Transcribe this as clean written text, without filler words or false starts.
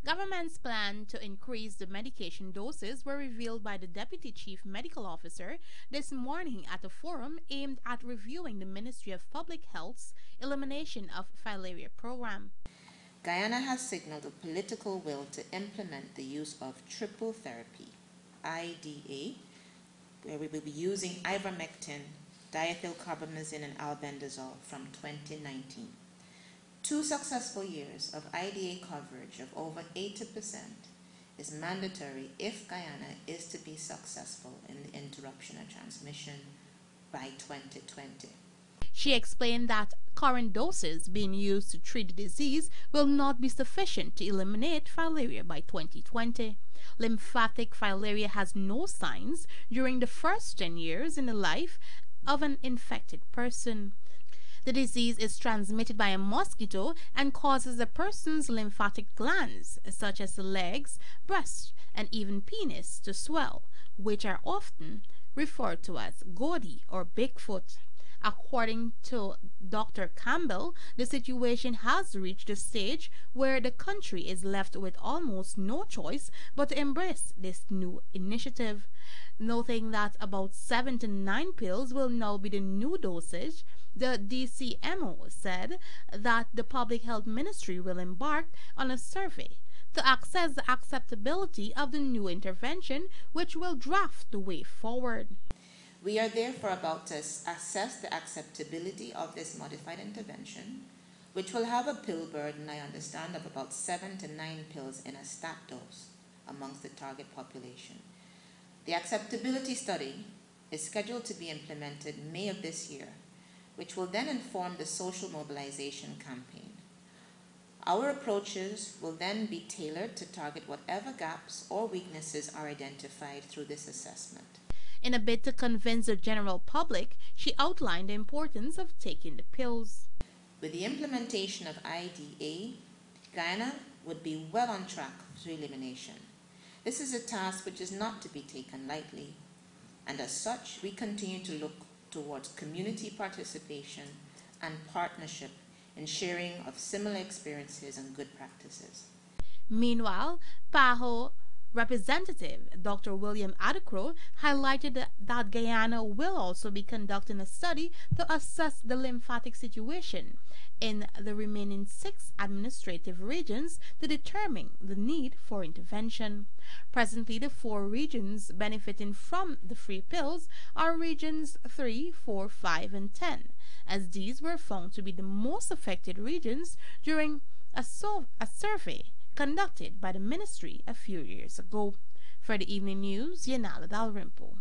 Government's plan to increase the medication doses were revealed by the Deputy Chief Medical Officer this morning at a forum aimed at reviewing the Ministry of Public Health's elimination of Filaria program. Guyana has signaled a political will to implement the use of triple therapy, IDA, where we will be using ivermectin, diethylcarbamazine, and albendazole from 2019. 2 successful years of IDA coverage of over 80% is mandatory if Guyana is to be successful in the interruption of transmission by 2020. She explained that current doses being used to treat the disease will not be sufficient to eliminate filaria by 2020. Lymphatic filaria has no signs during the first 10 years in the life of an infected person. The disease is transmitted by a mosquito and causes a person's lymphatic glands, such as the legs, breast, and even penis, to swell, which are often referred to as gaudy or Bigfoot. According to Dr. Campbell, the situation has reached a stage where the country is left with almost no choice but to embrace this new initiative. Noting that about 7 to 9 pills will now be the new dosage, the DCMO said that the Public Health Ministry will embark on a survey to assess the acceptability of the new intervention, which will draft the way forward. We are therefore about to assess the acceptability of this modified intervention, which will have a pill burden, I understand, of about 7 to 9 pills in a stat dose amongst the target population. The acceptability study is scheduled to be implemented May of this year, which will then inform the social mobilization campaign. Our approaches will then be tailored to target whatever gaps or weaknesses are identified through this assessment. In a bid to convince the general public, she outlined the importance of taking the pills. With the implementation of IDA, Guyana would be well on track to elimination. This is a task which is not to be taken lightly, and as such, we continue to look towards community participation and partnership in sharing of similar experiences and good practices. Meanwhile, PAHO Representative Dr. William Adekro highlighted that Guyana will also be conducting a study to assess the lymphatic situation in the remaining 6 administrative regions to determine the need for intervention. Presently, the 4 regions benefiting from the free pills are regions 3, 4, 5, and 10, as these were found to be the most affected regions during a survey conducted by the ministry a few years ago. For the evening news, Yanala Dalrymple.